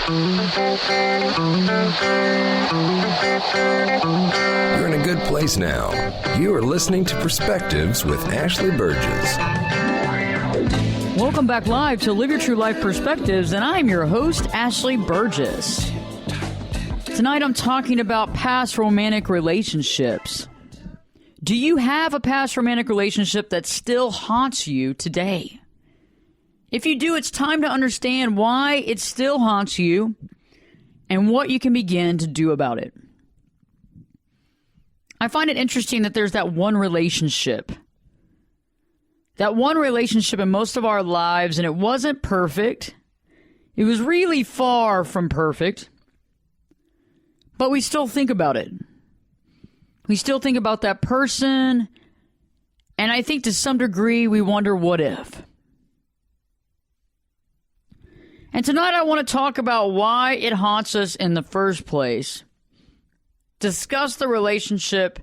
You're in a good place now. You are listening to Perspectives with Ashley Burgess. Welcome back live to Live Your True Life Perspectives, and I'm your host, Ashley Burgess. Tonight I'm talking about past romantic relationships. Do you have a past romantic relationship that still haunts you today? If you do, it's time to understand why it still haunts you and what you can begin to do about it. I find it interesting that there's that one relationship in most of our lives, and it wasn't perfect. It was really far from perfect, but we still think about it. We still think about that person, and I think to some degree we wonder what if. And tonight I want to talk about why it haunts us in the first place, discuss the relationship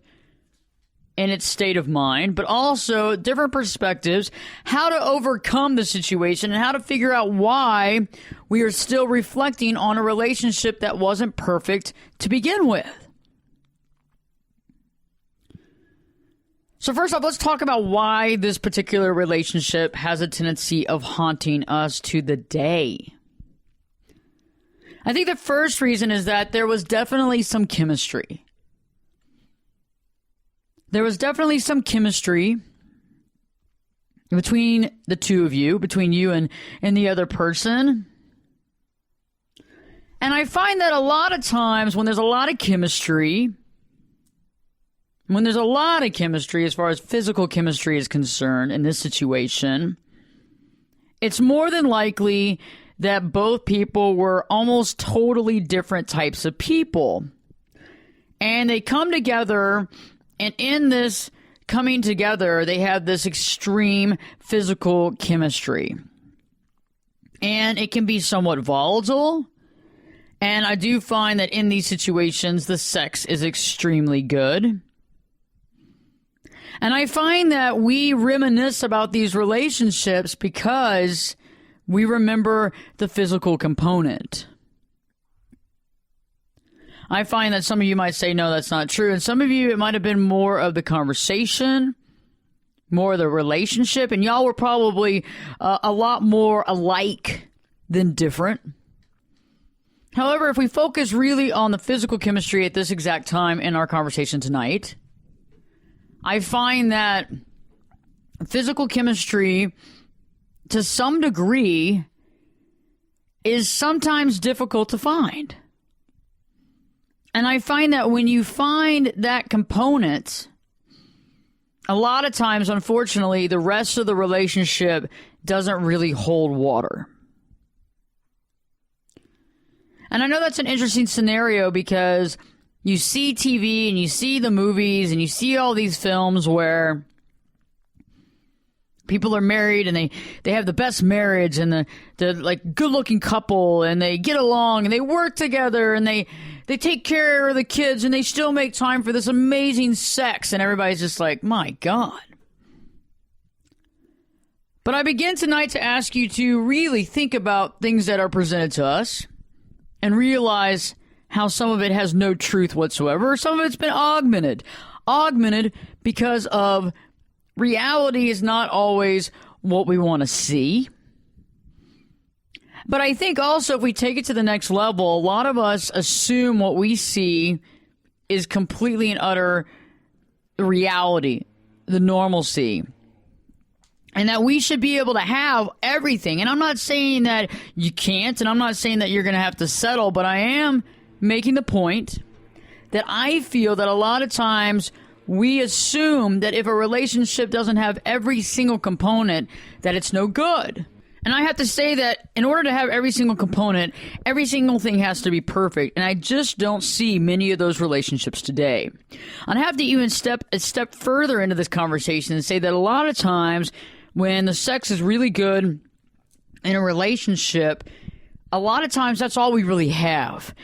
in its state of mind, but also different perspectives, how to overcome the situation, and how to figure out why we are still reflecting on a relationship that wasn't perfect to begin with. So first off, let's talk about why this particular relationship has a tendency of haunting us to the day. I think the first reason is that there was definitely some chemistry. There was definitely some chemistry between the two of you, between you and the other person. And I find that a lot of times when there's a lot of chemistry, as far as physical chemistry is concerned in this situation, it's more than likely that both people were almost totally different types of people. And they come together, and in this coming together, they have this extreme physical chemistry. And it can be somewhat volatile. And I do find that in these situations, the sex is extremely good. And I find that we reminisce about these relationships because we remember the physical component. I find that some of you might say, no, that's not true. And some of you, it might have been more of the conversation, more of the relationship. And y'all were probably a lot more alike than different. However, if we focus really on the physical chemistry at this exact time in our conversation tonight, I find that physical chemistry, to some degree, is sometimes difficult to find. And I find that when you find that component, a lot of times, unfortunately, the rest of the relationship doesn't really hold water. And I know that's an interesting scenario because you see TV and you see the movies and you see all these films where people are married and they have the best marriage and the like good looking couple and they get along and they work together and they take care of the kids and they still make time for this amazing sex, and everybody's just like, my God. But I begin tonight to ask you to really think about things that are presented to us and realize how some of it has no truth whatsoever. Some of it's been augmented because of reality is not always what we want to see. But I think also if we take it to the next level, a lot of us assume what we see is completely and utter reality, the normalcy, and that we should be able to have everything. And I'm not saying that you can't, and I'm not saying that you're going to have to settle, but I am making the point that I feel that a lot of times we assume that if a relationship doesn't have every single component, that it's no good. And I have to say that in order to have every single component, every single thing has to be perfect. And I just don't see many of those relationships today. And I have to even step a step further into this conversation and say that a lot of times when the sex is really good in a relationship, a lot of times that's all we really have.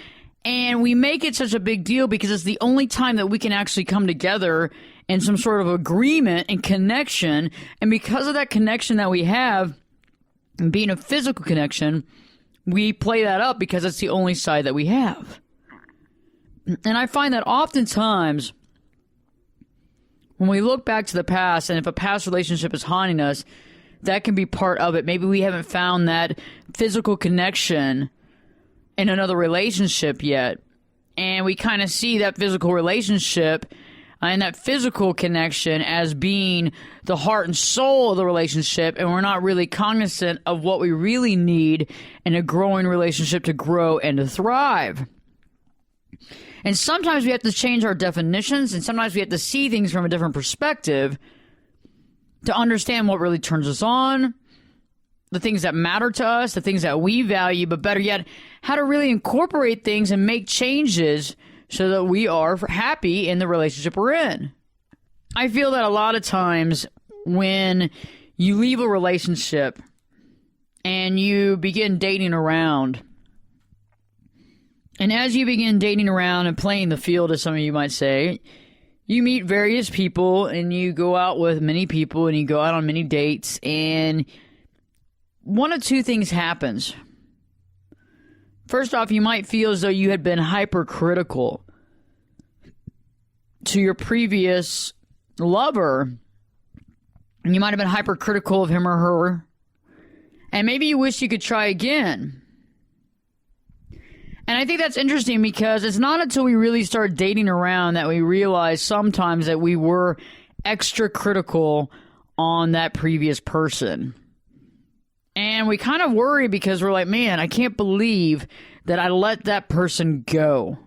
And we make it such a big deal because it's the only time that we can actually come together in some sort of agreement and connection. And because of that connection that we have, and being a physical connection, we play that up because it's the only side that we have. And I find that oftentimes when we look back to the past, and if a past relationship is haunting us, that can be part of it. Maybe we haven't found that physical connection in another relationship yet. And we kind of see that physical relationship and that physical connection as being the heart and soul of the relationship. And we're not really cognizant of what we really need in a growing relationship to grow and to thrive. And sometimes we have to change our definitions, and sometimes we have to see things from a different perspective to understand what really turns us on, the things that matter to us, the things that we value, but better yet, how to really incorporate things and make changes so that we are happy in the relationship we're in. I feel that a lot of times when you leave a relationship and you begin dating around, and as you begin dating around and playing the field, as some of you might say, you meet various people and you go out with many people and you go out on many dates, and one of two things happens. First off, you might feel as though you had been hypercritical to your previous lover, and you might have been hypercritical of him or her, and maybe you wish you could try again. And I think that's interesting because it's not until we really start dating around that we realize sometimes that we were extra critical on that previous person. And we kind of worry because we're like, man, I can't believe that I let that person go.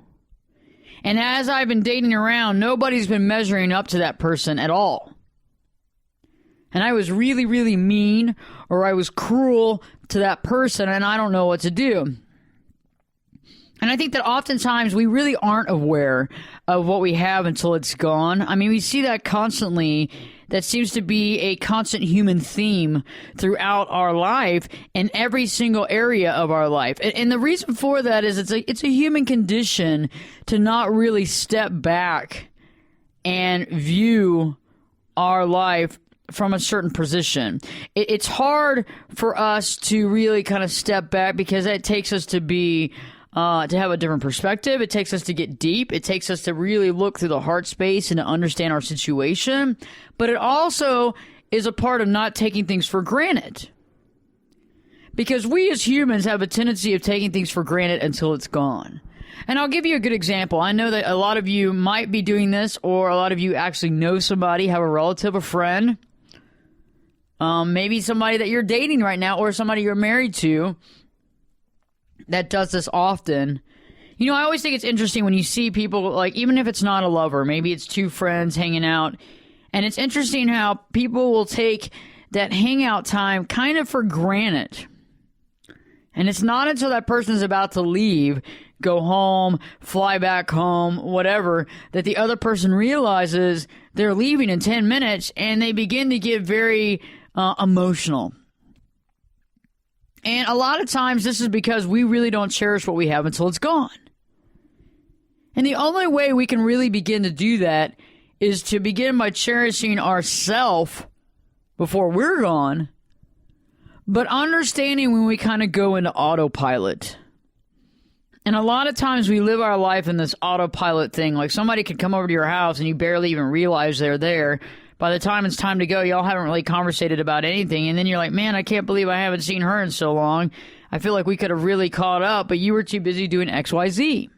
And as I've been dating around, nobody's been measuring up to that person at all. And I was really, really mean, or I was cruel to that person, and I don't know what to do. And I think that oftentimes we really aren't aware of what we have until it's gone. I mean, we see that constantly. That seems to be a constant human theme throughout our life in every single area of our life. And the reason for that is it's a human condition to not really step back and view our life from a certain position. It's hard for us to really kind of step back because it takes us to be to have a different perspective. It takes us to get deep. It takes us to really look through the heart space and to understand our situation. But it also is a part of not taking things for granted. Because we as humans have a tendency of taking things for granted until it's gone. And I'll give you a good example. I know that a lot of you might be doing this, or a lot of you actually know somebody, have a relative, a friend, maybe somebody that you're dating right now, or somebody you're married to, that does this often. You know, I always think it's interesting when you see people, like, even if it's not a lover, maybe it's two friends hanging out, and it's interesting how people will take that hangout time kind of for granted. And it's not until that person's about to leave, go home, fly back home, whatever, that the other person realizes they're leaving in 10 minutes, and they begin to get very emotional. And a lot of times this is because we really don't cherish what we have until it's gone. And the only way we can really begin to do that is to begin by cherishing ourselves before we're gone, but understanding when we kind of go into autopilot. And a lot of times we live our life in this autopilot thing. Like somebody could come over to your house and you barely even realize they're there. By the time it's time to go, y'all haven't really conversated about anything. And then you're like, man, I can't believe I haven't seen her in so long. I feel like we could have really caught up, but you were too busy doing X, Y, Z.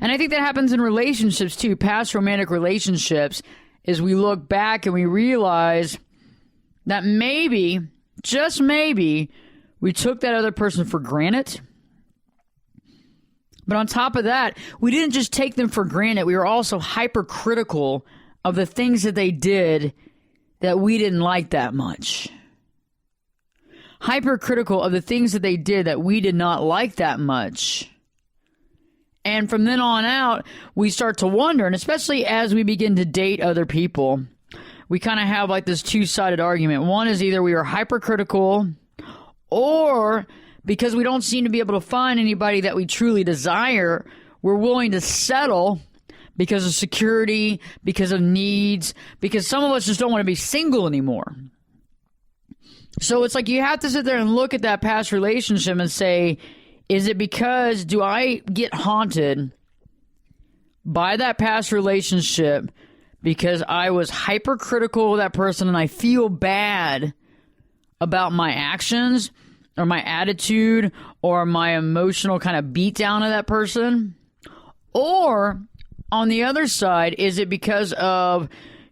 And I think that happens in relationships too. Past romantic relationships, is we look back and we realize that maybe, just maybe, we took that other person for granted. But on top of that, we didn't just take them for granted. We were also hypercritical of the things that they did that we didn't like that much. Hypercritical of the things that they did that we did not like that much. And from then on out, we start to wonder, and especially as we begin to date other people, we kind of have like this two-sided argument. One is either we are hypercritical, or because we don't seem to be able to find anybody that we truly desire, we're willing to settle because of security, because of needs, because some of us just don't want to be single anymore. So it's like you have to sit there and look at that past relationship and say, is it because do I get haunted by that past relationship because I was hypercritical of that person and I feel bad about my actions or my attitude or my emotional kind of beatdown of that person? Or on the other side, is it because of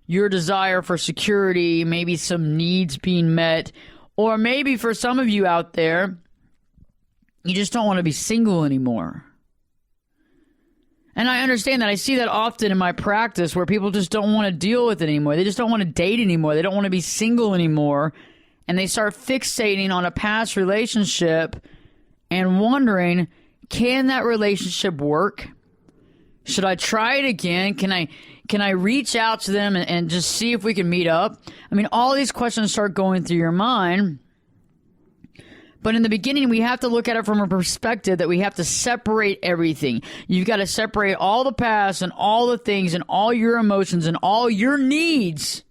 your desire for security, maybe some needs being met, or maybe for some of you out there, you just don't want to be single anymore? And I understand that. I see that often in my practice where people just don't want to deal with it anymore. They just don't want to date anymore. They don't want to be single anymore. And they start fixating on a past relationship and wondering, can that relationship work? Should I try it again? Can I reach out to them and just see if we can meet up? I mean, all these questions start going through your mind. But in the beginning, we have to look at it from a perspective that we have to separate everything. You've got to separate all the past and all the things and all your emotions and all your needs.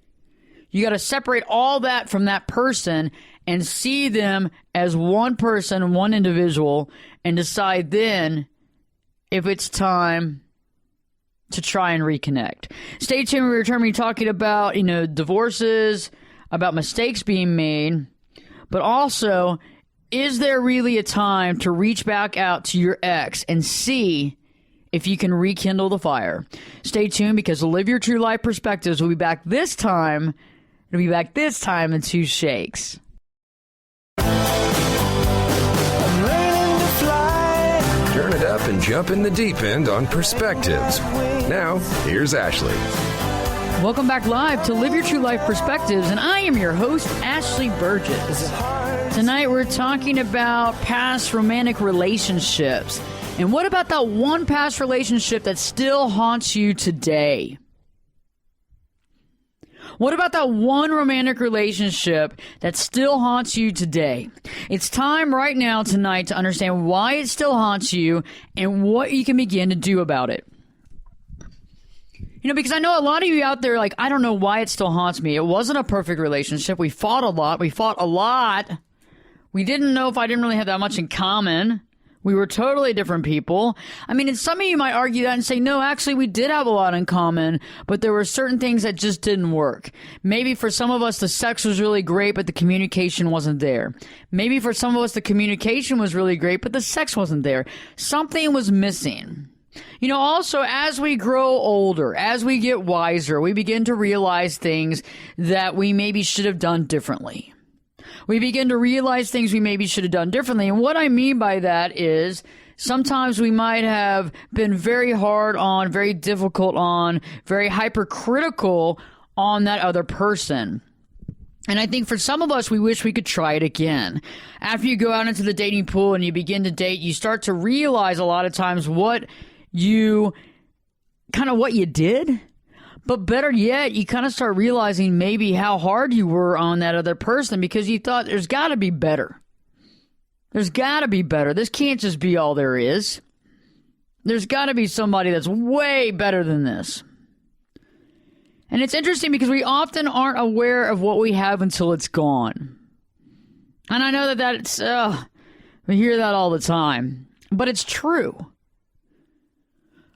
You got to separate all that from that person and see them as one person, one individual, and decide then if it's time to try and reconnect. Stay tuned. We return. We're talking about, divorces, about mistakes being made, but also, is there really a time to reach back out to your ex and see if you can rekindle the fire? Stay tuned, because Live Your True Life Perspectives will be back this time. It'll be back this time in 2 shakes. Turn it up and jump in the deep end on Perspectives. Now, here's Ashley. Welcome back live to Live Your True Life Perspectives, and I am your host, Ashley Burgess. Tonight we're talking about past romantic relationships. And what about that one past relationship that still haunts you today? What about that one romantic relationship that still haunts you today? It's time right now tonight to understand why it still haunts you and what you can begin to do about it. Because I know a lot of you out there are like, I don't know why it still haunts me. It wasn't a perfect relationship. We fought a lot. We didn't know if I didn't really have that much in common. We were totally different people. I mean, and some of you might argue that and say, no, actually, we did have a lot in common, but there were certain things that just didn't work. Maybe for some of us, the sex was really great, but the communication wasn't there. Maybe for some of us, the communication was really great, but the sex wasn't there. Something was missing. Also, as we grow older, as we get wiser, we begin to realize things that we maybe should have done differently. We begin to realize things we maybe should have done differently. And what I mean by that is sometimes we might have been very hard on, very difficult on, very hypercritical on that other person. And I think for some of us, we wish we could try it again. After you go out into the dating pool and you begin to date, you start to realize a lot of times what you did. But better yet, you kind of start realizing maybe how hard you were on that other person because you thought there's got to be better. There's got to be better. This can't just be all there is. There's got to be somebody that's way better than this. And it's interesting because we often aren't aware of what we have until it's gone. And I know that's, we hear that all the time, but it's true.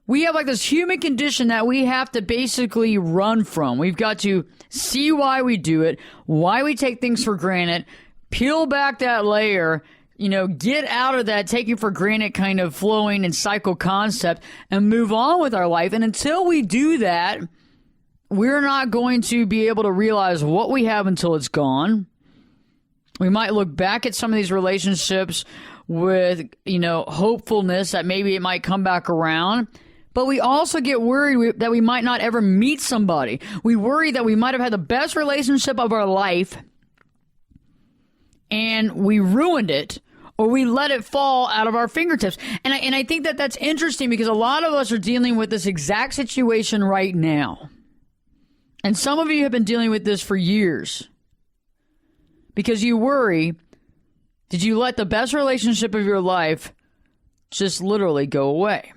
We have like this human condition that we have to basically run from. We've got to see why we do it, why we take things for granted, peel back that layer, get out of that taking for granted kind of flowing and cycle concept and move on with our life. And until we do that, we're not going to be able to realize what we have until it's gone. We might look back at some of these relationships with, hopefulness that maybe it might come back around. But we also get worried that we might not ever meet somebody. We worry that we might have had the best relationship of our life and we ruined it, or we let it fall out of our fingertips. And I think that that's interesting because a lot of us are dealing with this exact situation right now. And some of you have been dealing with this for years because you worry, did you let the best relationship of your life just literally go away?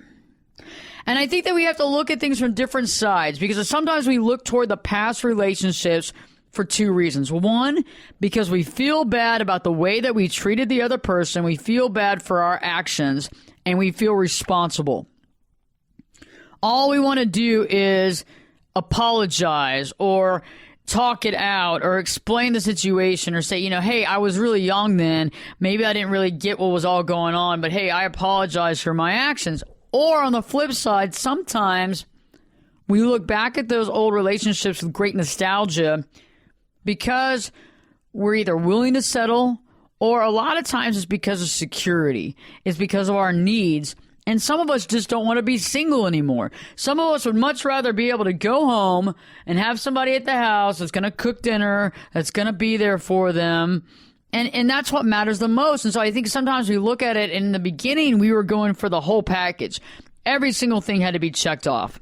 And I think that we have to look at things from different sides because sometimes we look toward the past relationships for two reasons. One, because we feel bad about the way that we treated the other person. We feel bad for our actions, and we feel responsible. All we want to do is apologize or talk it out or explain the situation or say, hey, I was really young then. Maybe I didn't really get what was all going on, but hey, I apologize for my actions. Or on the flip side, sometimes we look back at those old relationships with great nostalgia because we're either willing to settle, or a lot of times it's because of security. It's because of our needs. And some of us just don't want to be single anymore. Some of us would much rather be able to go home and have somebody at the house that's going to cook dinner, that's going to be there for them. And that's what matters the most. And so I think sometimes we look at it, and in the beginning, we were going for the whole package. Every single thing had to be checked off.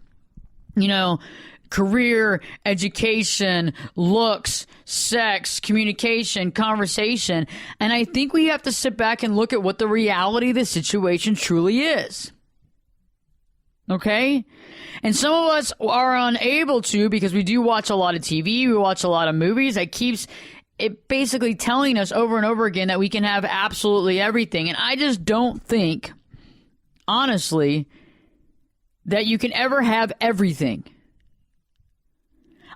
Career, education, looks, sex, communication, conversation. And I think we have to sit back and look at what the reality of the situation truly is. Okay? And some of us are unable to, because we do watch a lot of TV, we watch a lot of movies that keeps it basically telling us over and over again that we can have absolutely everything. And I just don't think, honestly, that you can ever have everything.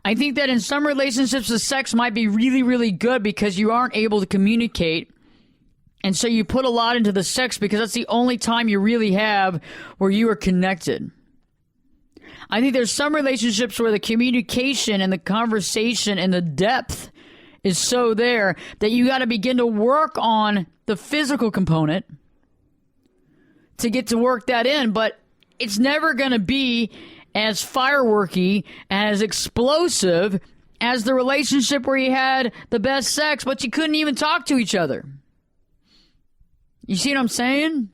I think that in some relationships, the sex might be really, really good because you aren't able to communicate. And so you put a lot into the sex because that's the only time you really have where you are connected. I think there's some relationships where the communication and the conversation and the depth is so there that you got to begin to work on the physical component to get to work that in. But it's never going to be as fireworky, as explosive as the relationship where you had the best sex, but you couldn't even talk to each other. You see what I'm saying?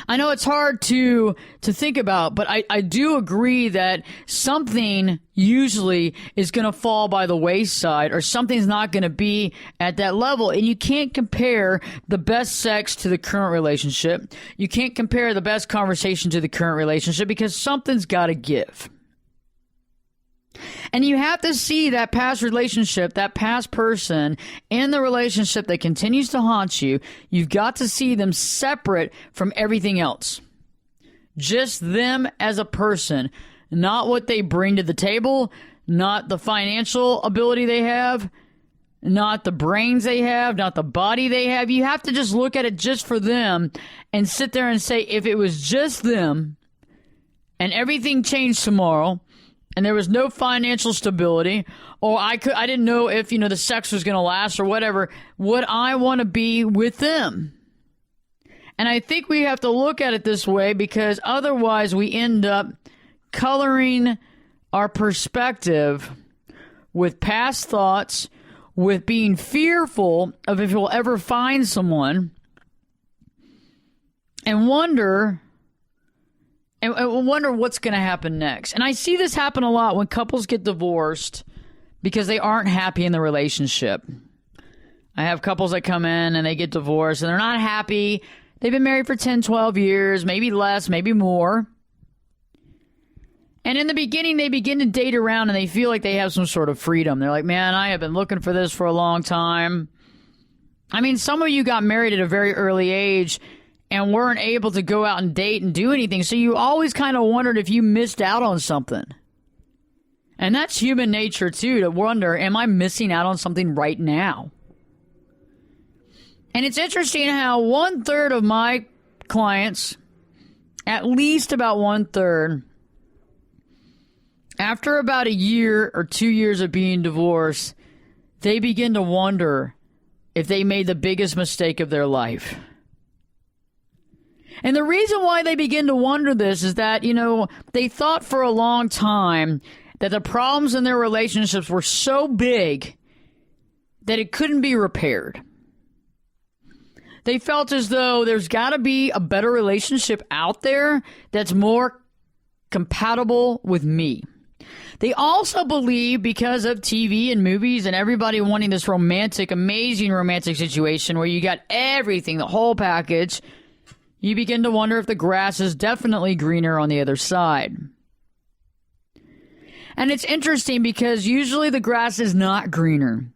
I know it's hard to think about, but I do agree that something usually is going to fall by the wayside, or something's not going to be at that level. And you can't compare the best sex to the current relationship. You can't compare the best conversation to the current relationship because something's got to give. And you have to see that past relationship, that past person in the relationship that continues to haunt you. You've got to see them separate from everything else. Just them as a person, not what they bring to the table, not the financial ability they have, not the brains they have, not the body they have. You have to just look at it just for them and sit there and say, if it was just them and everything changed tomorrow, and there was no financial stability, or I didn't know if, the sex was going to last or whatever, would I want to be with them? And I think we have to look at it this way, because otherwise we end up coloring our perspective with past thoughts, with being fearful of if we'll ever find someone, and wonder what's going to happen next. And I see this happen a lot when couples get divorced because they aren't happy in the relationship. I have couples that come in and they get divorced and they're not happy. They've been married for 10, 12 years, maybe less, maybe more. And in the beginning, they begin to date around and they feel like they have some sort of freedom. They're like, man, I have been looking for this for a long time. I mean, some of you got married at a very early age and weren't able to go out and date and do anything. So you always kind of wondered if you missed out on something. And that's human nature, too, to wonder, am I missing out on something right now? And it's interesting how 1/3 of my clients, at least about 1/3, after about a year or 2 years of being divorced, they begin to wonder if they made the biggest mistake of their life. And the reason why they begin to wonder this is that, they thought for a long time that the problems in their relationships were so big that it couldn't be repaired. They felt as though there's got to be a better relationship out there that's more compatible with me. They also believe, because of TV and movies and everybody wanting this romantic, amazing romantic situation where you got everything, the whole package, you begin to wonder if the grass is definitely greener on the other side. And it's interesting because usually the grass is not greener.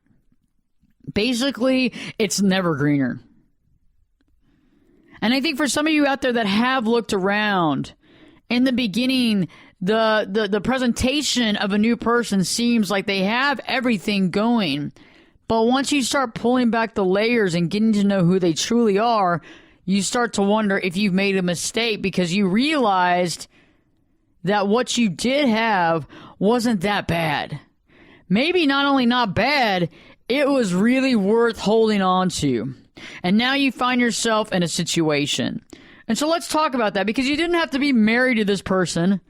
Basically, it's never greener. And I think for some of you out there that have looked around, in the beginning, the presentation of a new person seems like they have everything going. But once you start pulling back the layers and getting to know who they truly are, you start to wonder if you've made a mistake because you realized that what you did have wasn't that bad. Maybe not only not bad, it was really worth holding on to. And now you find yourself in a situation. And so let's talk about that, because you didn't have to be married to this person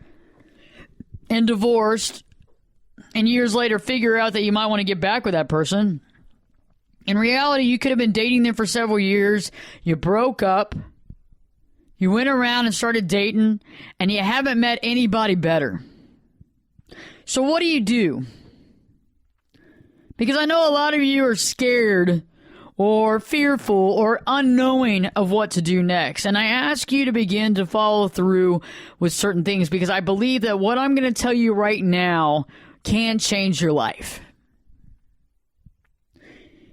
and divorced and years later figure out that you might want to get back with that person. In reality, you could have been dating them for several years. You broke up. You went around and started dating, and you haven't met anybody better. So what do? Because I know a lot of you are scared or fearful or unknowing of what to do next. And I ask you to begin to follow through with certain things, because I believe that what I'm going to tell you right now can change your life.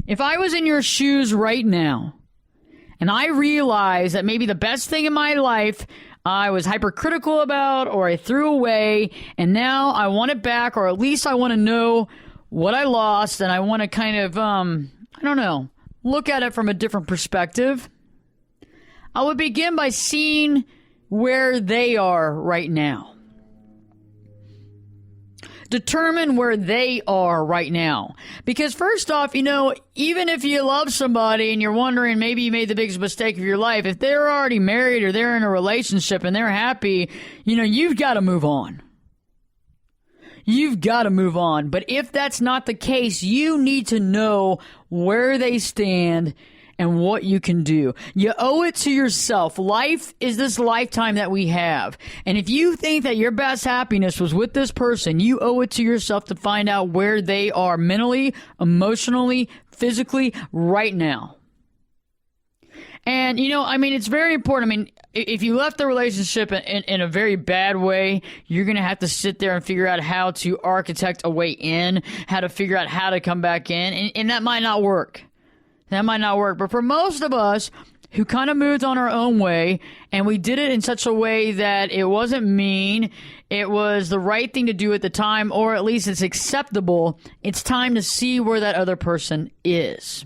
If I was in your shoes right now, and I realized that maybe the best thing in my life I was hypercritical about, or I threw away, and now I want it back, or at least I want to know what I lost, and I want to kind of, look at it from a different perspective, I would begin by seeing where they are right now. Determine where they are right now. Because first off, even if you love somebody and you're wondering maybe you made the biggest mistake of your life, if they're already married or they're in a relationship and they're happy, you've got to move on. You've got to move on. But if that's not the case, you need to know where they stand and what you can do. You owe it to yourself. Life is this lifetime that we have. And if you think that your best happiness was with this person, you owe it to yourself to find out where they are mentally, emotionally, physically right now. And, it's very important. If you left the relationship in a very bad way, you're going to have to sit there and figure out how to architect a way in, how to figure out how to come back in. And that might not work. But for most of us who kind of moved on our own way, and we did it in such a way that it wasn't mean, it was the right thing to do at the time, or at least it's acceptable, it's time to see where that other person is.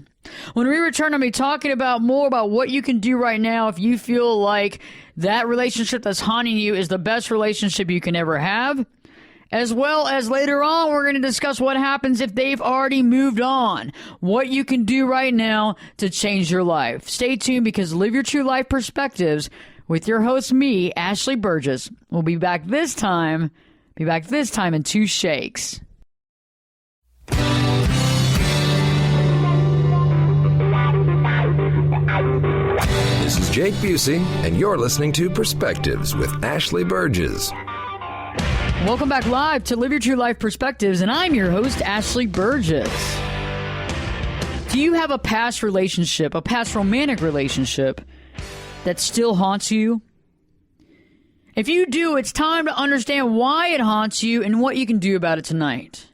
When we return, I'll be talking more about what you can do right now if you feel like that relationship that's haunting you is the best relationship you can ever have. As well as later on, we're going to discuss what happens if they've already moved on. What you can do right now to change your life. Stay tuned, because Live Your True Life Perspectives with your host, me, Ashley Burgess. We'll be back this time in 2 shakes. This is Jake Busey, and you're listening to Perspectives with Ashley Burgess. Welcome back live to Live Your True Life Perspectives, and I'm your host, Ashley Burgess. Do you have a past relationship, a past romantic relationship, that still haunts you? If you do, it's time to understand why it haunts you and what you can do about it tonight.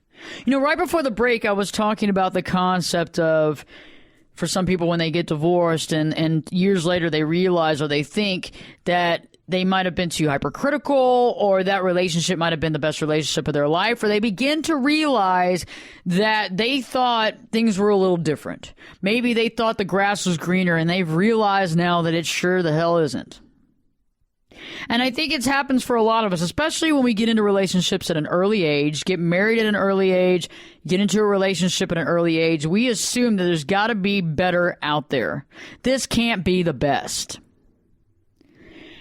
Right before the break, I was talking about the concept of, for some people, when they get divorced and years later they realize or they think that they might have been too hypercritical, or that relationship might have been the best relationship of their life, or they begin to realize that they thought things were a little different. Maybe they thought the grass was greener, and they've realized now that it sure the hell isn't. And I think it happens for a lot of us, especially when we get into relationships at an early age, get married at an early age, get into a relationship at an early age. We assume that there's got to be better out there. This can't be the best.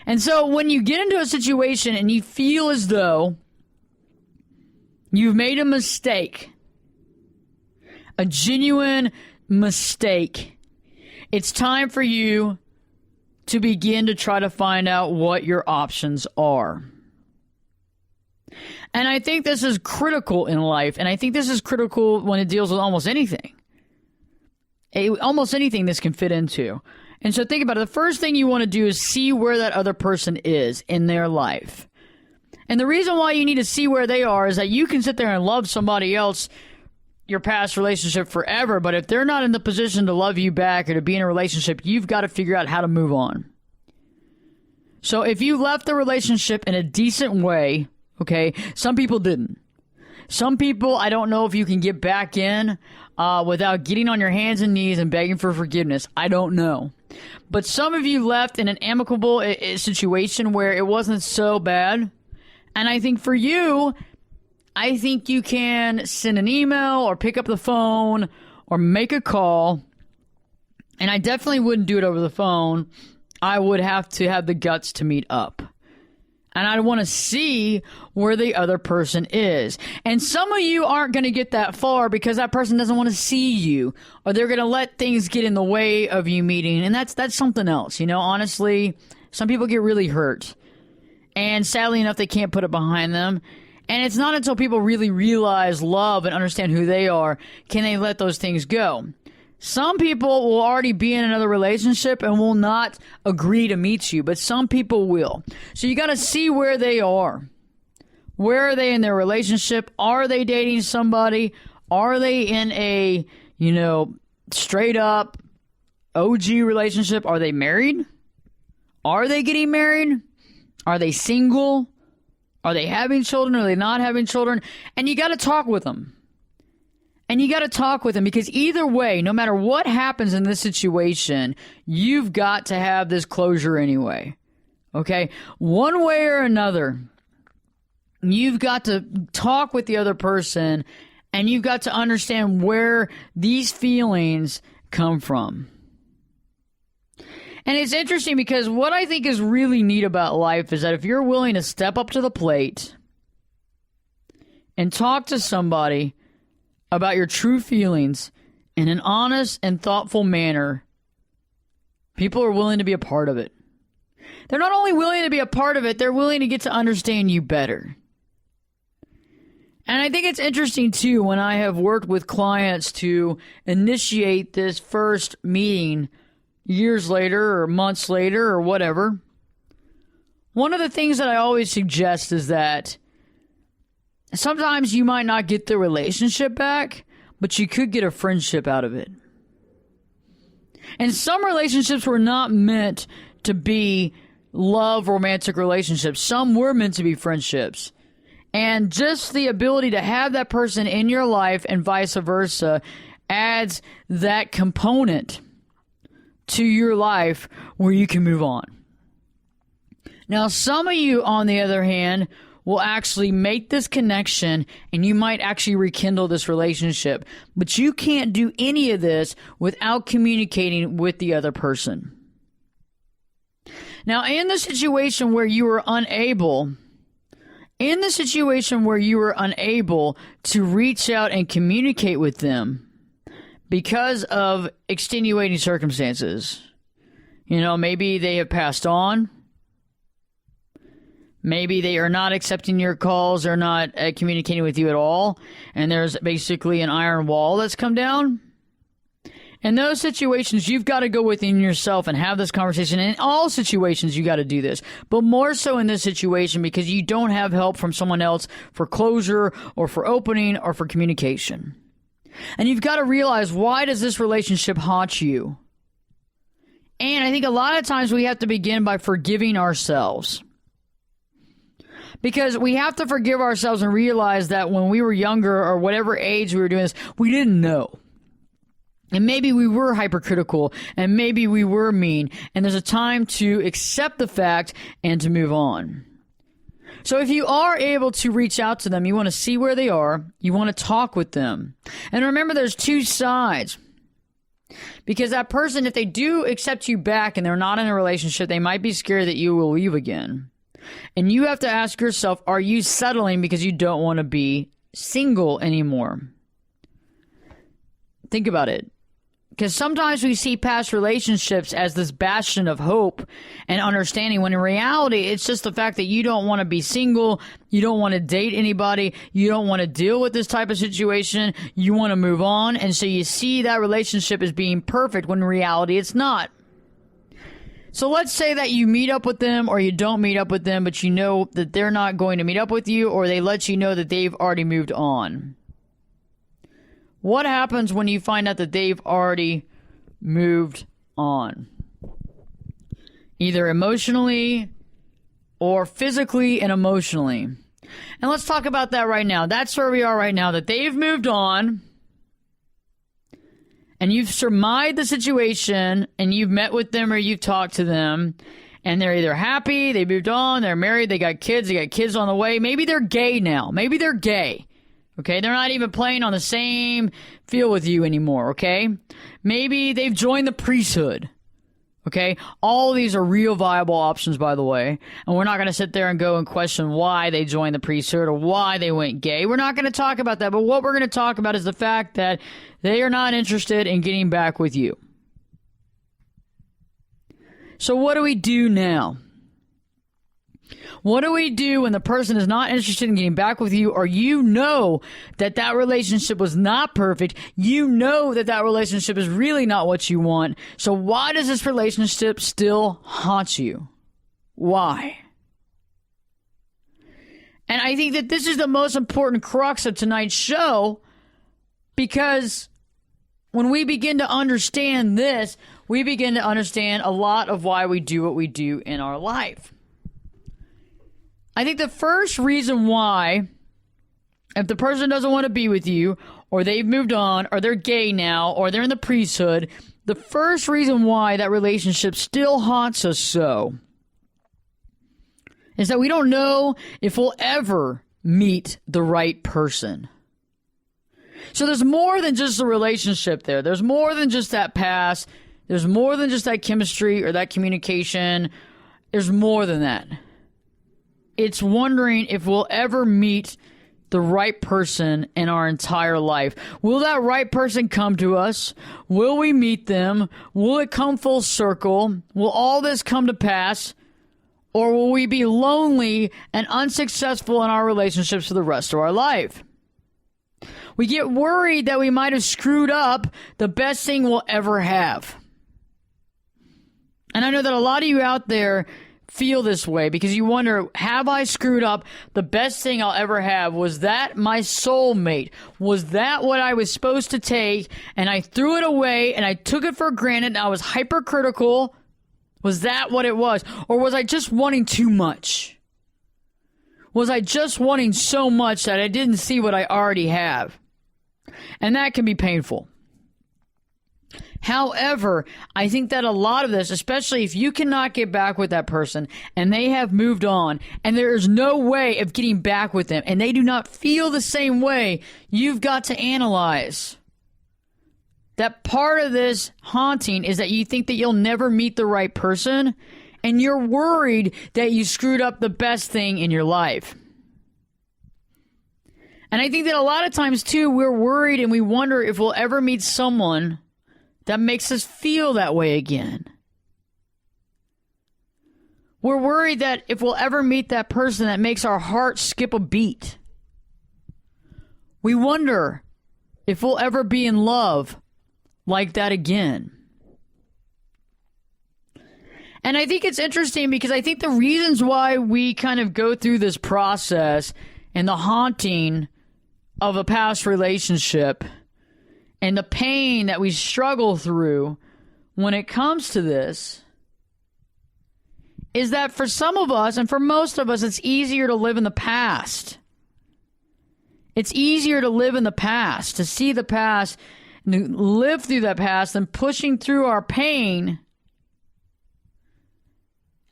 And so when you get into a situation and you feel as though you've made a mistake, a genuine mistake, it's time for you to begin to try to find out what your options are. And I think this is critical in life, and I think this is critical when it deals with almost anything. Almost anything this can fit into. And so think about it. The first thing you want to do is see where that other person is in their life. And the reason why you need to see where they are is that you can sit there and love somebody else, your past relationship, forever. But if they're not in the position to love you back or to be in a relationship, you've got to figure out how to move on. So if you left the relationship in a decent way, okay, some people didn't. Some people, I don't know if you can get back in without getting on your hands and knees and begging for forgiveness. I don't know. But some of you left in an amicable situation where it wasn't so bad. And I think for you, I think you can send an email or pick up the phone or make a call. And I definitely wouldn't do it over the phone. I would have to have the guts to meet up. And I want to see where the other person is. And some of you aren't going to get that far because that person doesn't want to see you, or they're going to let things get in the way of you meeting. And that's something else. You know, honestly, some people get really hurt. And sadly enough, they can't put it behind them. And it's not until people really realize love and understand who they are can they let those things go. Some people will already be in another relationship and will not agree to meet you, but some people will. So you got to see where they are. Where are they in their relationship? Are they dating somebody? Are they in a, straight up OG relationship? Are they married? Are they getting married? Are they single? Are they having children? Are they not having children? And you got to talk with them. And you got to talk with them because either way, no matter what happens in this situation, you've got to have this closure anyway. Okay? One way or another, you've got to talk with the other person and you've got to understand where these feelings come from. And it's interesting because what I think is really neat about life is that if you're willing to step up to the plate and talk to somebody about your true feelings in an honest and thoughtful manner, people are willing to be a part of it. They're not only willing to be a part of it, they're willing to get to understand you better. And I think it's interesting, too, when I have worked with clients to initiate this first meeting years later or months later or whatever. One of the things that I always suggest is that sometimes you might not get the relationship back, but you could get a friendship out of it. And some relationships were not meant to be love, romantic relationships. Some were meant to be friendships. And just the ability to have that person in your life and vice versa adds that component to your life where you can move on. Now, some of you, on the other hand, will actually make this connection and you might actually rekindle this relationship. But you can't do any of this without communicating with the other person. Now, in the situation where you were unable to reach out and communicate with them because of extenuating circumstances, maybe they have passed on. Maybe they are not accepting your calls or not communicating with you at all. And there's basically an iron wall that's come down. In those situations, you've got to go within yourself and have this conversation. In all situations, you got to do this. But more so in this situation because you don't have help from someone else for closure or for opening or for communication. And you've got to realize, why does this relationship haunt you? And I think a lot of times we have to begin by forgiving ourselves. Because we have to forgive ourselves and realize that when we were younger or whatever age we were doing this, we didn't know. And maybe we were hypercritical and maybe we were mean. And there's a time to accept the fact and to move on. So if you are able to reach out to them, you want to see where they are. You want to talk with them. And remember, there's two sides. Because that person, if they do accept you back and they're not in a relationship, they might be scared that you will leave again. And you have to ask yourself, are you settling because you don't want to be single anymore? Think about it. Because sometimes we see past relationships as this bastion of hope and understanding, when in reality, it's just the fact that you don't want to be single, you don't want to date anybody, you don't want to deal with this type of situation, you want to move on, and so you see that relationship as being perfect when in reality it's not. So let's say that you meet up with them or you don't meet up with them, but you know that they're not going to meet up with you, or they let you know that they've already moved on. What happens when you find out that they've already moved on? Either emotionally or physically and emotionally. And let's talk about that right now. That's where we are right now, that they've moved on. And you've surmised the situation, and you've met with them or you've talked to them, and they're either happy, they moved on, they're married, they got kids on the way. Maybe they're gay now. Maybe they're gay. Okay, they're not even playing on the same field with you anymore, okay? Maybe they've joined the priesthood. Okay, all of these are real viable options, by the way. And we're not going to sit there and go and question why they joined the priesthood or why they went gay. We're not going to talk about that. But what we're going to talk about is the fact that they are not interested in getting back with you. So what do we do now? What do we do when the person is not interested in getting back with you, or you know that that relationship was not perfect? You know that that relationship is really not what you want. So why does this relationship still haunt you? Why? And I think that this is the most important crux of tonight's show, because when we begin to understand this, we begin to understand a lot of why we do what we do in our life. I think the first reason why, if the person doesn't want to be with you, or they've moved on, or they're gay now, or they're in the priesthood, the first reason why that relationship still haunts us so is that we don't know if we'll ever meet the right person. So there's more than just a relationship there. There's more than just that past. There's more than just that chemistry or that communication. There's more than that. It's wondering if we'll ever meet the right person in our entire life. Will that right person come to us? Will we meet them? Will it come full circle? Will all this come to pass? Or will we be lonely and unsuccessful in our relationships for the rest of our life? We get worried that we might have screwed up the best thing we'll ever have. And I know that a lot of you out there feel this way because you wonder, have I screwed up the best thing I'll ever have? Was that my soulmate? Was that what I was supposed to take and I threw it away and I took it for granted and I was hypercritical? Was that what it was? Or was I just wanting too much? Was I just wanting so much that I didn't see what I already have? And that can be painful. However, I think that a lot of this, especially if you cannot get back with that person and they have moved on and there is no way of getting back with them and they do not feel the same way, you've got to analyze that part of this haunting is that you think that you'll never meet the right person and you're worried that you screwed up the best thing in your life. And I think that a lot of times too, we're worried and we wonder if we'll ever meet someone that makes us feel that way again. We're worried that if we'll ever meet that person that makes our heart skip a beat. We wonder if we'll ever be in love like that again. And I think it's interesting because I think the reasons why we kind of go through this process and the haunting of a past relationship and the pain that we struggle through when it comes to this is that for some of us, and for most of us, it's easier to live in the past. It's easier to live in the past, to see the past, and live through that past, than pushing through our pain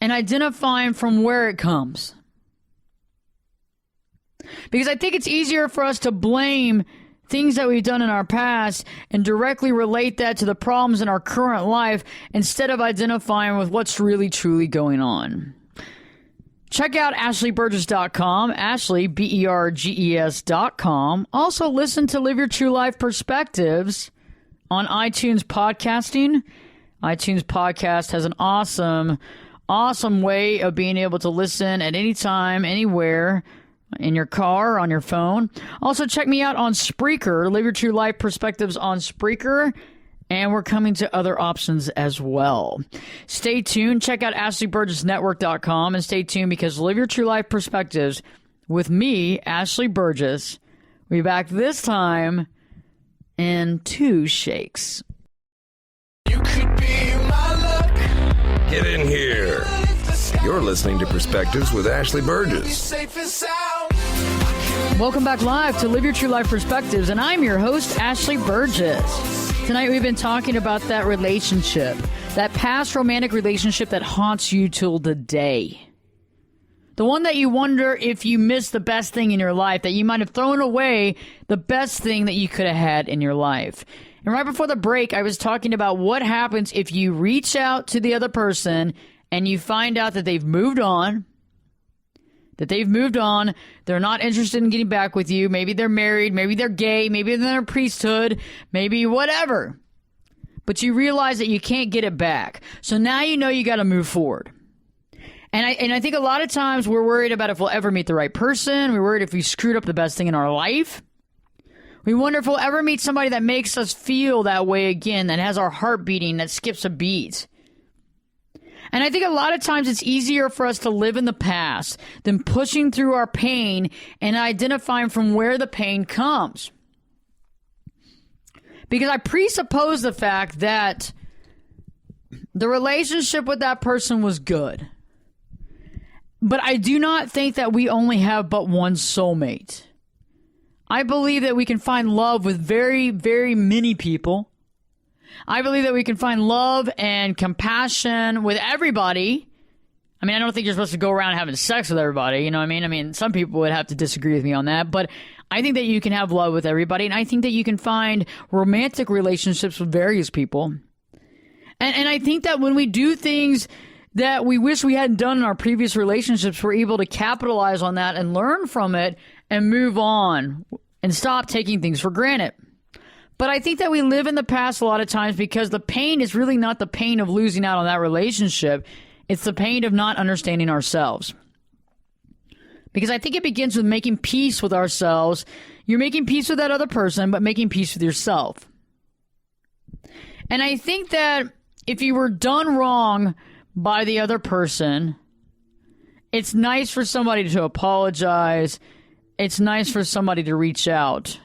and identifying from where it comes. Because I think it's easier for us to blame things that we've done in our past and directly relate that to the problems in our current life instead of identifying with what's really truly going on. Check out AshleyBurgess.com, Ashley, BERGES.com. Also listen to Live Your True Life Perspectives on iTunes podcasting. iTunes podcast has an awesome way of being able to listen at any time, anywhere, in your car, on your phone. Also, check me out on Spreaker. Live Your True Life Perspectives on Spreaker. And we're coming to other options as well. Stay tuned. Check out AshleyBurgessNetwork.com and stay tuned because Live Your True Life Perspectives with me, Ashley Burgess. We'll be back this time in 2 shakes. You could be my luck. Get in here. You're listening to Perspectives with Ashley Burgess. Safe and sound. Welcome back live to Live Your True Life Perspectives, and I'm your host, Ashley Burgess. Tonight we've been talking about that relationship, that past romantic relationship that haunts you till today. The one that you wonder if you missed the best thing in your life, that you might have thrown away the best thing that you could have had in your life. And right before the break, I was talking about what happens if you reach out to the other person and you find out that they've moved on, they're not interested in getting back with you. Maybe they're married, maybe they're gay, maybe they're in a priesthood, maybe whatever. But you realize that you can't get it back. So now you know you got to move forward. And I think a lot of times we're worried about if we'll ever meet the right person. We're worried if we screwed up the best thing in our life. We wonder if we'll ever meet somebody that makes us feel that way again, that has our heart beating, that skips a beat. And I think a lot of times it's easier for us to live in the past than pushing through our pain and identifying from where the pain comes. Because I presuppose the fact that the relationship with that person was good. But I do not think that we only have but one soulmate. I believe that we can find love with very, very many people. I believe that we can find love and compassion with everybody. I mean, I don't think you're supposed to go around having sex with everybody, you know what I mean? I mean, some people would have to disagree with me on that, but I think that you can have love with everybody, and I think that you can find romantic relationships with various people. And I think that when we do things that we wish we hadn't done in our previous relationships, we're able to capitalize on that and learn from it and move on and stop taking things for granted. But I think that we live in the past a lot of times because the pain is really not the pain of losing out on that relationship. It's the pain of not understanding ourselves. Because I think it begins with making peace with ourselves. You're making peace with that other person, but making peace with yourself. And I think that if you were done wrong by the other person, it's nice for somebody to apologize. It's nice for somebody to reach out.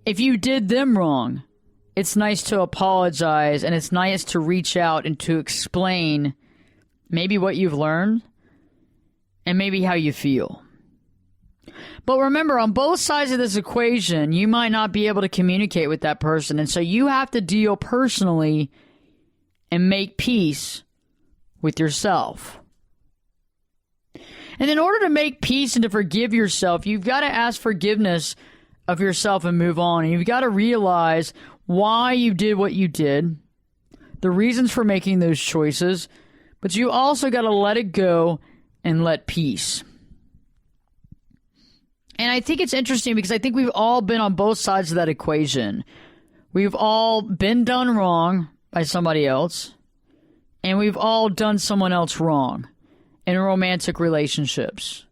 If you did them wrong, it's nice to apologize, and it's nice to reach out and to explain maybe what you've learned and maybe how you feel. But remember, on both sides of this equation, you might not be able to communicate with that person, and so you have to deal personally and make peace with yourself. And in order to make peace and to forgive yourself, you've got to ask forgiveness of yourself and move on. And you've got to realize why you did what you did, the reasons for making those choices, but you also got to let it go and let peace. And I think it's interesting because I think we've all been on both sides of that equation. We've all been done wrong by somebody else, and we've all done someone else wrong in romantic relationships.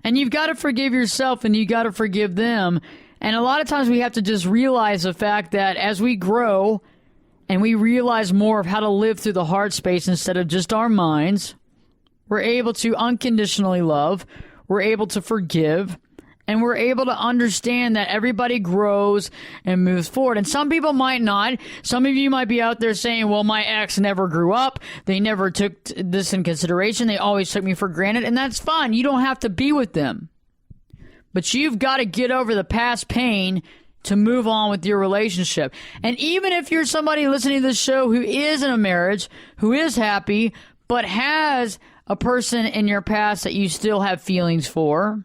And you've got to forgive yourself and you got to forgive them. And a lot of times we have to just realize the fact that as we grow and we realize more of how to live through the heart space instead of just our minds, we're able to unconditionally love, we're able to forgive, and we're able to understand that everybody grows and moves forward. And some people might not. Some of you might be out there saying, well, my ex never grew up. They never took this in consideration. They always took me for granted. And that's fine. You don't have to be with them. But you've got to get over the past pain to move on with your relationship. And even if you're somebody listening to this show who is in a marriage, who is happy, but has a person in your past that you still have feelings for,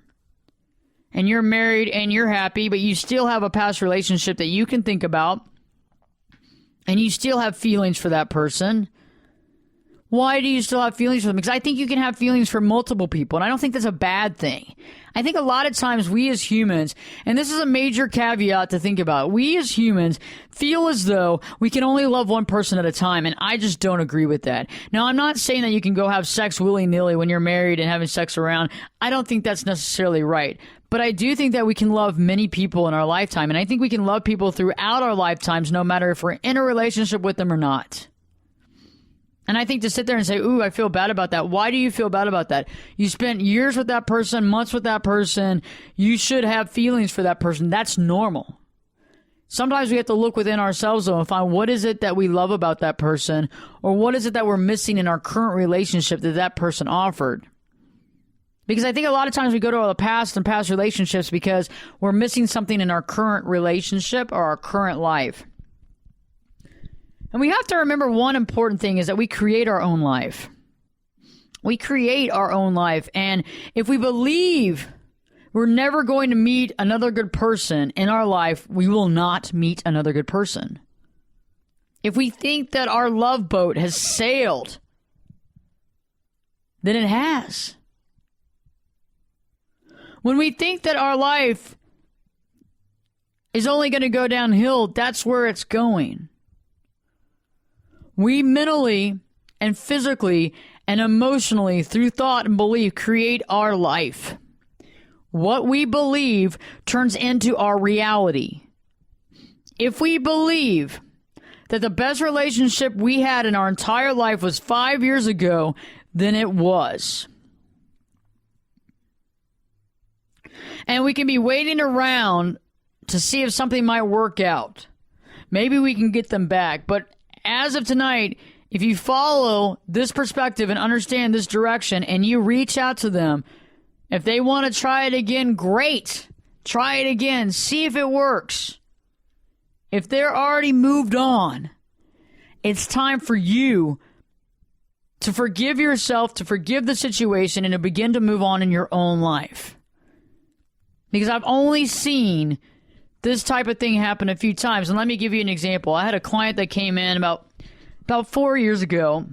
and you're married and you're happy, but you still have a past relationship that you can think about, and you still have feelings for that person. Why do you still have feelings for them? Because I think you can have feelings for multiple people, and I don't think that's a bad thing. I think a lot of times we as humans, and this is a major caveat to think about, we as humans feel as though we can only love one person at a time, and I just don't agree with that. Now, I'm not saying that you can go have sex willy-nilly when you're married and having sex around. I don't think that's necessarily right. But I do think that we can love many people in our lifetime. And I think we can love people throughout our lifetimes, no matter if we're in a relationship with them or not. And I think to sit there and say, ooh, I feel bad about that. Why do you feel bad about that? You spent years with that person, months with that person. You should have feelings for that person. That's normal. Sometimes we have to look within ourselves, though, and find what is it that we love about that person, or what is it that we're missing in our current relationship that that person offered. Because I think a lot of times we go to the past and past relationships because we're missing something in our current relationship or our current life. And we have to remember one important thing is that we create our own life. We create our own life. And if we believe we're never going to meet another good person in our life, we will not meet another good person. If we think that our love boat has sailed, then it has. When we think that our life is only going to go downhill, that's where it's going. We mentally and physically and emotionally, through thought and belief, create our life. What we believe turns into our reality. If we believe that the best relationship we had in our entire life was 5 years ago, then it was. And we can be waiting around to see if something might work out. Maybe we can get them back. But as of tonight, if you follow this perspective and understand this direction and you reach out to them, if they want to try it again, great. Try it again. See if it works. If they're already moved on, it's time for you to forgive yourself, to forgive the situation, and to begin to move on in your own life. Because I've only seen this type of thing happen a few times. And let me give you an example. I had a client that came in about 4 years ago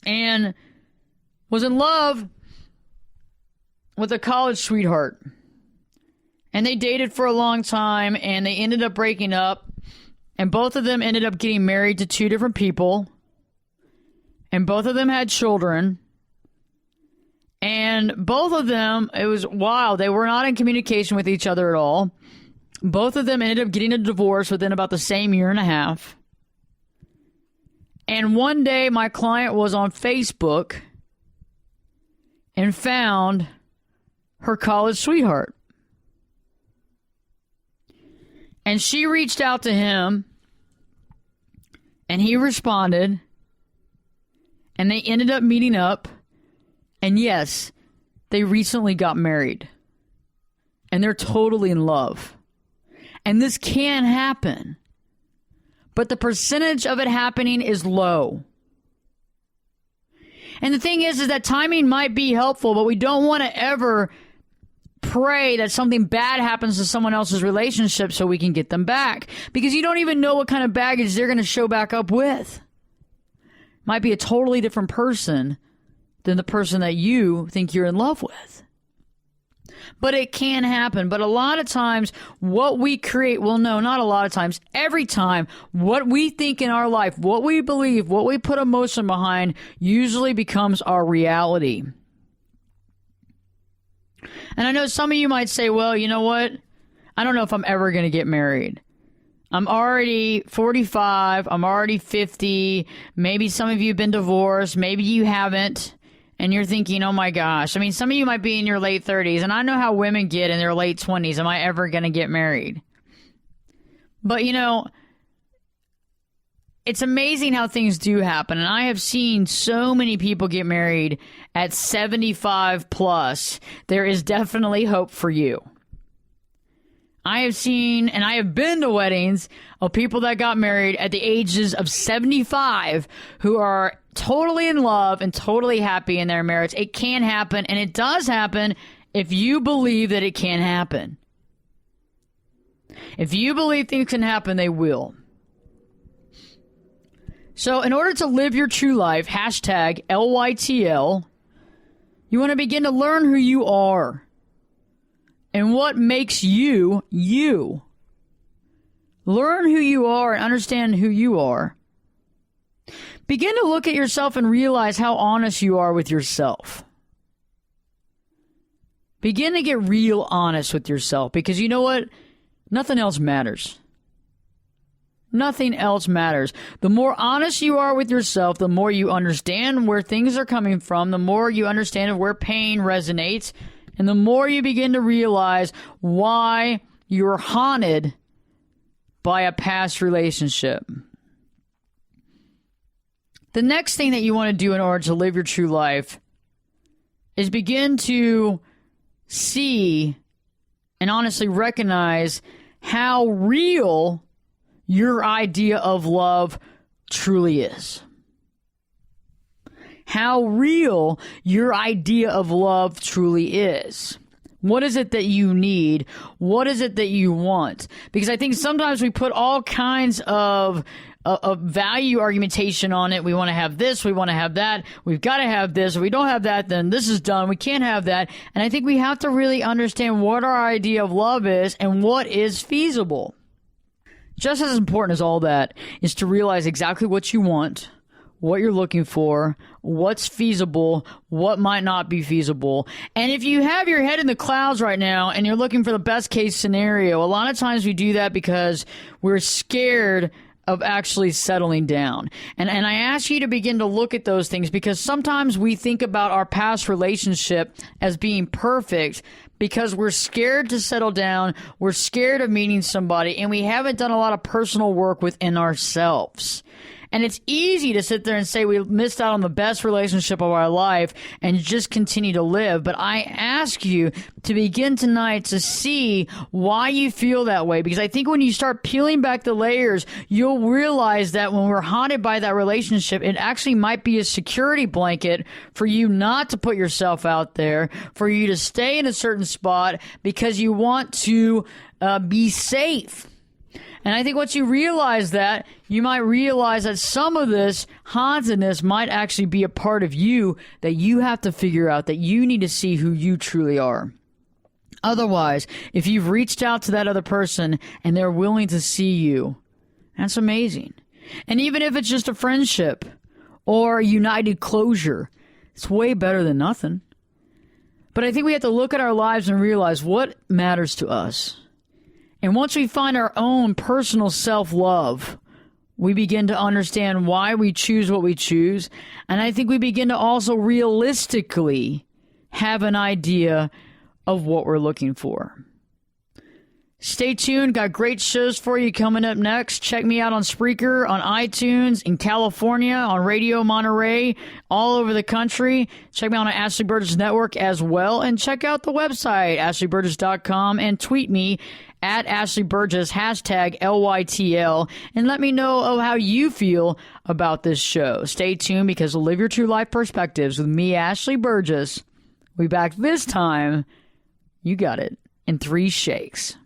and was in love with a college sweetheart. And they dated for a long time, and they ended up breaking up. And both of them ended up getting married to two different people. And both of them had children. And both of them, it was wild. They were not in communication with each other at all. Both of them ended up getting a divorce within about the same year and a half. And one day, my client was on Facebook and found her college sweetheart. And she reached out to him, and he responded, and they ended up meeting up. And yes, they recently got married, and they're totally in love. And this can happen, but the percentage of it happening is low. And the thing is that timing might be helpful, but we don't want to ever pray that something bad happens to someone else's relationship so we can get them back. Because you don't even know what kind of baggage they're going to show back up with. Might be a totally different person than the person that you think you're in love with. But it can happen. But a lot of times, what we create, well, no, not a lot of times, every time, what we think in our life, what we believe, what we put emotion behind, usually becomes our reality. And I know some of you might say, well, you know what? I don't know if I'm ever going to get married. I'm already 45. I'm already 50. Maybe some of you have been divorced. Maybe you haven't. And you're thinking, oh my gosh. I mean, some of you might be in your late 30s. And I know how women get in their late 20s. Am I ever going to get married? But, you know, it's amazing how things do happen. And I have seen so many people get married at 75 plus. There is definitely hope for you. I have seen and I have been to weddings of people that got married at the ages of 75 who are totally in love and totally happy in their marriage. It can happen, and it does happen if you believe that it can happen. If you believe things can happen, they will. So in order to live your true life, hashtag LYTL, you want to begin to learn who you are and what makes you, you. Learn who you are and understand who you are. Begin to look at yourself and realize how honest you are with yourself. Begin to get real honest with yourself, because you know what? Nothing else matters. Nothing else matters. The more honest you are with yourself, the more you understand where things are coming from, the more you understand where pain resonates, and the more you begin to realize why you're haunted by a past relationship. The next thing that you want to do in order to live your true life is begin to see and honestly recognize how real your idea of love truly is. How real your idea of love truly is. What is it that you need? What is it that you want? Because I think sometimes we put all kinds of value argumentation on it. We want to have this. We want to have that. We've got to have this. If we don't have that, then this is done. We can't have that. And I think we have to really understand what our idea of love is and what is feasible. Just as important as all that is to realize exactly what you want, what you're looking for, what's feasible, what might not be feasible. And if you have your head in the clouds right now and you're looking for the best case scenario, a lot of times we do that because we're scared of actually settling down. And I ask you to begin to look at those things, because sometimes we think about our past relationship as being perfect because we're scared to settle down, we're scared of meeting somebody, and we haven't done a lot of personal work within ourselves. And it's easy to sit there and say we missed out on the best relationship of our life and just continue to live. But I ask you to begin tonight to see why you feel that way. Because I think when you start peeling back the layers, you'll realize that when we're haunted by that relationship, it actually might be a security blanket for you not to put yourself out there, for you to stay in a certain spot because you want to be safe. And I think once you realize that, you might realize that some of this hauntedness might actually be a part of you that you have to figure out, that you need to see who you truly are. Otherwise, if you've reached out to that other person and they're willing to see you, that's amazing. And even if it's just a friendship or a united closure, it's way better than nothing. But I think we have to look at our lives and realize what matters to us. And once we find our own personal self-love, we begin to understand why we choose what we choose. And I think we begin to also realistically have an idea of what we're looking for. Stay tuned. Got great shows for you coming up next. Check me out on Spreaker, on iTunes, in California, on Radio Monterey, all over the country. Check me out on Ashley Burgess Network as well. And check out the website, ashleyburgess.com, and tweet me at Ashley Burgess, hashtag LYTL, and let me know of how you feel about this show. Stay tuned, because we'll live your true life perspectives with me, Ashley Burgess. We'll be back this time, you got it, in 3 shakes.